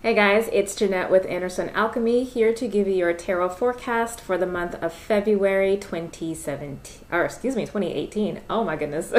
Hey guys, it's Jynnette with Alchemy here to give you your tarot forecast for the month of February 2018. Oh my goodness.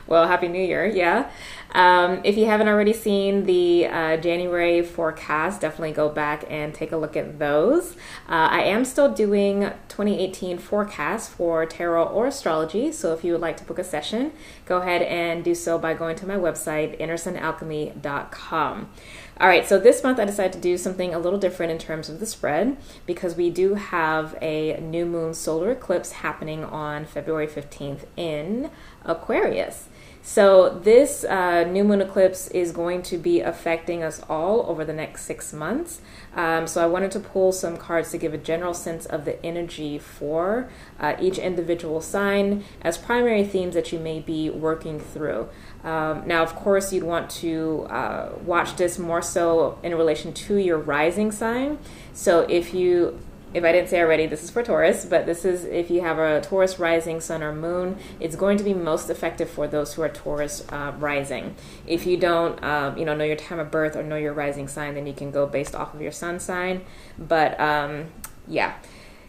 Well, Happy New Year, yeah. If you haven't already seen the January forecast, definitely go back and take a look at those. I am still doing 2018 forecast for tarot or astrology, so if you would like to book a session, go ahead and do so by going to my website, innersonalchemy.com. All right, so this month I decided to do something a little different in terms of the spread because we do have a new moon solar eclipse happening on February 15th in Aquarius. So this new moon eclipse is going to be affecting us all over the next 6 months. So I wanted to pull some cards to give a general sense of the energy for each individual sign as primary themes that you may be working through. Now, of course, you'd want to watch this more so in relation to your rising sign. So if I didn't say already, this is for Taurus, but this is if you have a Taurus rising sun or moon, it's going to be most effective for those who are Taurus rising. If you don't, know your time of birth or know your rising sign, then you can go based off of your sun sign. But yeah.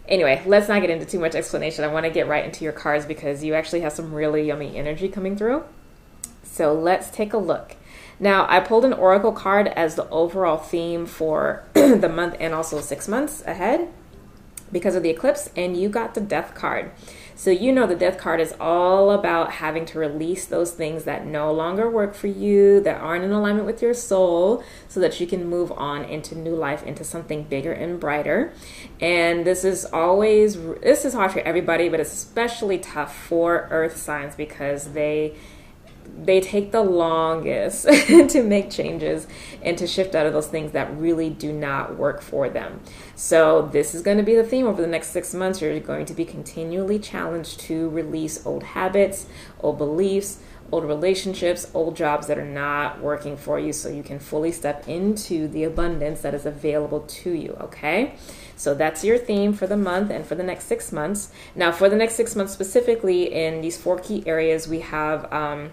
Anyway, let's not get into too much explanation. I want to get right into your cards because you actually have some really yummy energy coming through. So let's take a look. Now, I pulled an oracle card as the overall theme for the month and also 6 months ahead because of the eclipse, and you got the death card. So you know the death card is all about having to release those things that no longer work for you, that aren't in alignment with your soul, so that you can move on into new life, into something bigger and brighter. And this is hard for everybody, but it's especially tough for earth signs because they take the longest to make changes and to shift out of those things that really do not work for them. So this is going to be the theme over the next 6 months. You're going to be continually challenged to release old habits, old beliefs, old relationships, old jobs that are not working for you so you can fully step into the abundance that is available to you, okay? So that's your theme for the month and for the next 6 months. Now, for the next 6 months specifically, in these 4 key areas, we have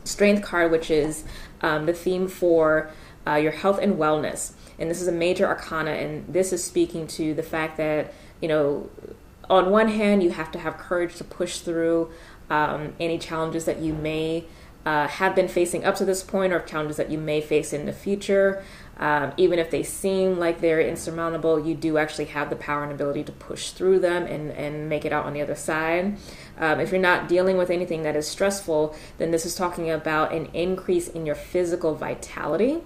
Strength card, which is the theme for your health and wellness. And this is a major arcana, and this is speaking to the fact that, on one hand, you have to have courage to push through any challenges that you may have been facing up to this point or challenges that you may face in the future. Even if they seem like they're insurmountable, you do actually have the power and ability to push through them and make it out on the other side. If you're not dealing with anything that is stressful, then this is talking about an increase in your physical vitality.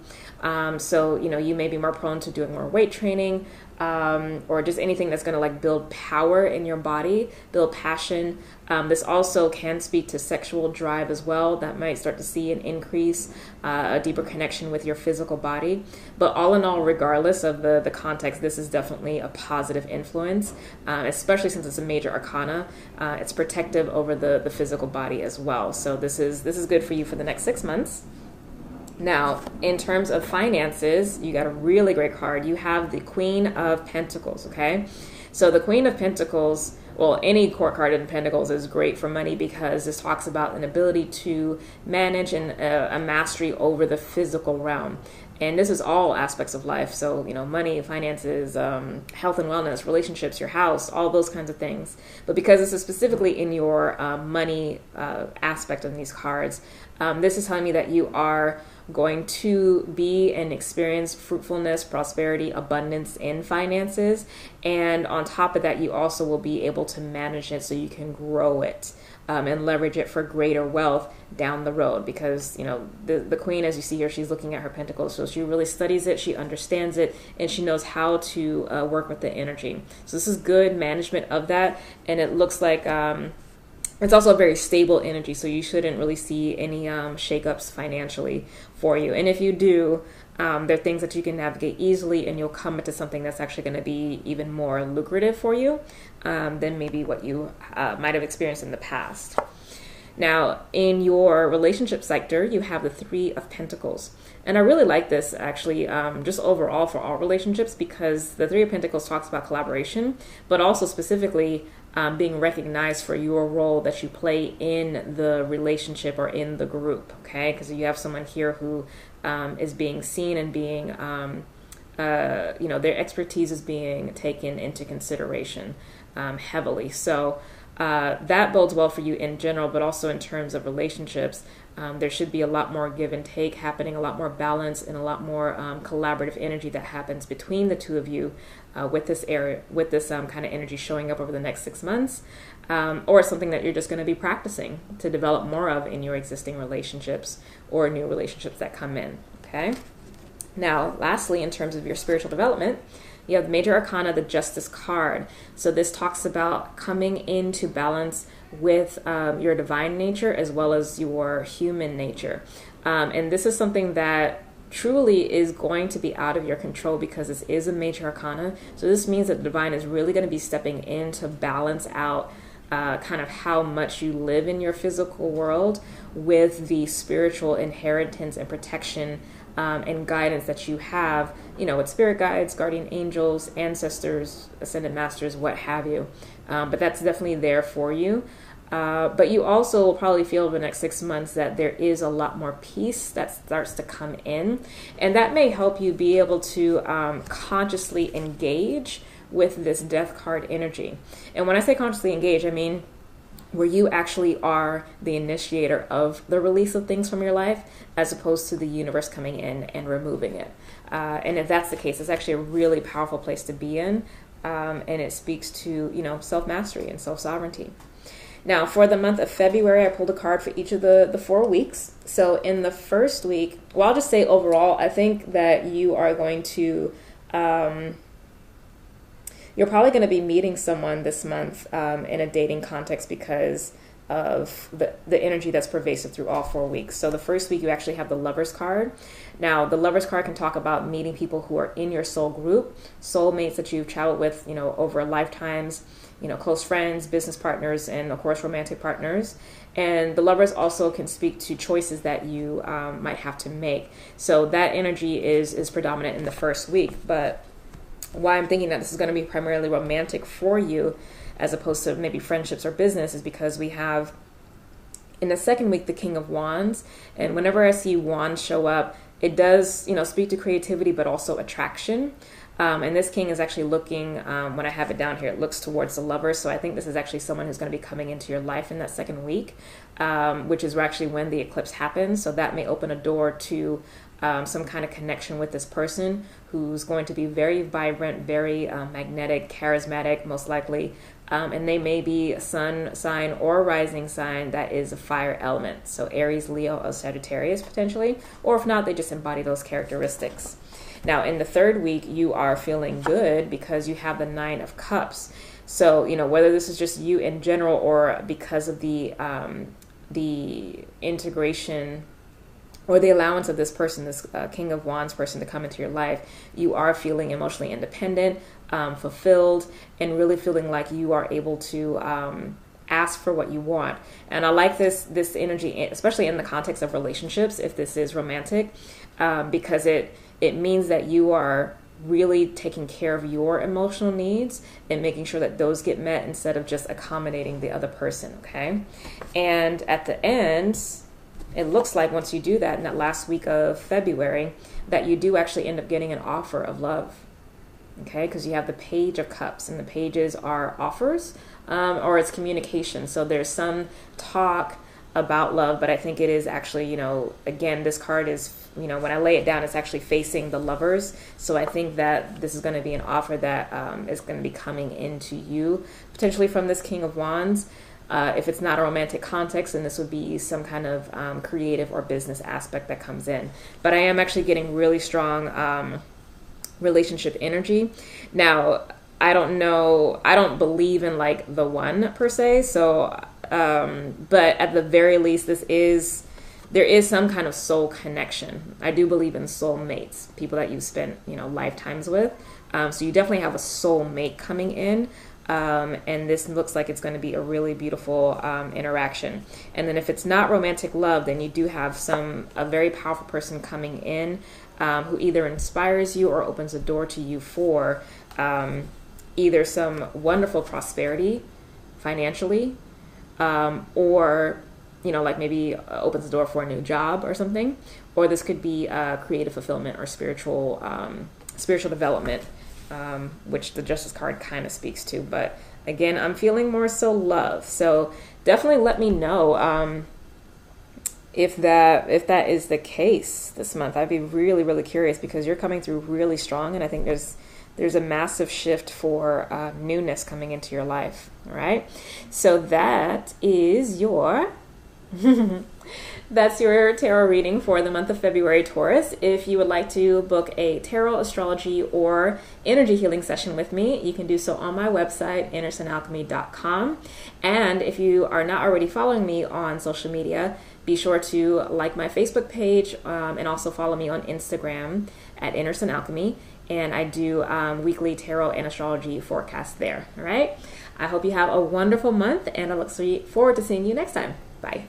So, you may be more prone to doing more weight training, or just anything that's going to build power in your body, build passion. This also can speak to sexual drive as well. That might start to see an increase, a deeper connection with your physical body. But all in all, regardless of the context, this is definitely a positive influence, especially since it's a major arcana. It's protective over the physical body as well. So this is good for you for the next 6 months. Now, in terms of finances, you got a really great card. You have the Queen of Pentacles, okay? So the Queen of Pentacles, well, any court card in Pentacles is great for money because this talks about an ability to manage and a mastery over the physical realm. And this is all aspects of life. So, money, finances, health and wellness, relationships, your house, all those kinds of things. But because this is specifically in your money aspect of these cards, this is telling me that you are going to be and experience fruitfulness, prosperity, abundance in finances. And on top of that, you also will be able to manage it so you can grow it and leverage it for greater wealth down the road. Because, the queen, as you see here, she's looking at her pentacles. So she really studies it, she understands it, and she knows how to work with the energy. So this is good management of that. And it looks like it's also a very stable energy, so you shouldn't really see any shakeups financially for you. And if you do, there are things that you can navigate easily, and you'll come into something that's actually going to be even more lucrative for you than maybe what you might have experienced in the past. Now, in your relationship sector, you have the Three of Pentacles. And I really like this, actually, just overall for all relationships, because the Three of Pentacles talks about collaboration, but also specifically being recognized for your role that you play in the relationship or in the group, okay? Because you have someone here who is being seen and being, their expertise is being taken into consideration heavily. So that bodes well for you in general, but also in terms of relationships. There should be a lot more give and take happening, a lot more balance, and a lot more collaborative energy that happens between the two of you with this kind of energy showing up over the next 6 months, or something that you're just going to be practicing to develop more of in your existing relationships or new relationships that come in. Okay. Now, lastly, in terms of your spiritual development, you have the Major Arcana, the Justice card. So this talks about coming into balance with your divine nature as well as your human nature. And this is something that truly is going to be out of your control because this is a Major Arcana. So this means that the divine is really going to be stepping in to balance out kind of how much you live in your physical world with the spiritual inheritance and protection and guidance that you have, with spirit guides, guardian angels, ancestors, ascended masters, what have you. But that's definitely there for you. But you also will probably feel over the next 6 months that there is a lot more peace that starts to come in. And that may help you be able to consciously engage with this Death card energy. And when I say consciously engage, I mean where you actually are the initiator of the release of things from your life, as opposed to the universe coming in and removing it. And if that's the case, it's actually a really powerful place to be in. And it speaks to, self-mastery and self-sovereignty. Now, for the month of February, I pulled a card for each of the 4 weeks. So in the first week, well, I'll just say overall, I think that you are going to, you're probably going to be meeting someone this month in a dating context because of the energy that's pervasive through all 4 weeks. So the first week, you actually have the Lovers card. Now, the Lovers card can talk about meeting people who are in your soul group, soulmates that you've traveled with, over lifetimes, close friends, business partners, and of course, romantic partners. And the Lovers also can speak to choices that you might have to make. So that energy is predominant in the first week. But why I'm thinking that this is going to be primarily romantic for you as opposed to maybe friendships or business is because we have in the second week the King of Wands. And whenever I see wands show up, it does speak to creativity but also attraction. And this king is actually looking, when I have it down here, it looks towards the Lovers. So I think this is actually someone who's going to be coming into your life in that second week, which is actually when the eclipse happens. So that may open a door to some kind of connection with this person who's going to be very vibrant, very magnetic, charismatic, most likely. And they may be a sun sign or a rising sign that is a fire element. So Aries, Leo, or Sagittarius potentially. Or if not, they just embody those characteristics. Now, in the third week, you are feeling good because you have the 9 of Cups. So, whether this is just you in general or because of the integration or the allowance of this person, this King of Wands person to come into your life, you are feeling emotionally independent, fulfilled, and really feeling like you are able to ask for what you want. And I like this energy, especially in the context of relationships, if this is romantic, because it means that you are really taking care of your emotional needs and making sure that those get met instead of just accommodating the other person, okay? And at the end, it looks like once you do that in that last week of February, that you do actually end up getting an offer of love, okay? Because you have the Page of Cups, and the pages are offers, or it's communication. So there's some talk about love, but I think it is actually, again, this card is, when I lay it down, it's actually facing the Lovers. So I think that this is going to be an offer that is going to be coming into you, potentially from this King of Wands. If it's not a romantic context, then this would be some kind of creative or business aspect that comes in. But I am actually getting really strong relationship energy. Now, I don't believe in like the one per se. So, but at the very least, there is some kind of soul connection. I do believe in soul mates, people that you've spent, lifetimes with. So you definitely have a soul mate coming in. And this looks like it's going to be a really beautiful interaction. And then if it's not romantic love, then you do have a very powerful person coming in who either inspires you or opens a door to you for either some wonderful prosperity financially, or like maybe opens the door for a new job or something, or this could be creative fulfillment or spiritual development, which the Justice card kind of speaks to. But again, I'm feeling more so love. So definitely let me know if that is the case this month. I'd be really, really curious, because you're coming through really strong, and I think there's a massive shift for newness coming into your life. All right, so that is your that's your tarot reading for the month of February, Taurus. If you would like to book a tarot, astrology, or energy healing session with me, you can do so on my website, innersunalchemy.com. And if you are not already following me on social media, be sure to like my Facebook page, and also follow me on Instagram at innersunalchemy. And I do weekly tarot and astrology forecasts there. All right. I hope you have a wonderful month, and I look forward to seeing you next time. Bye.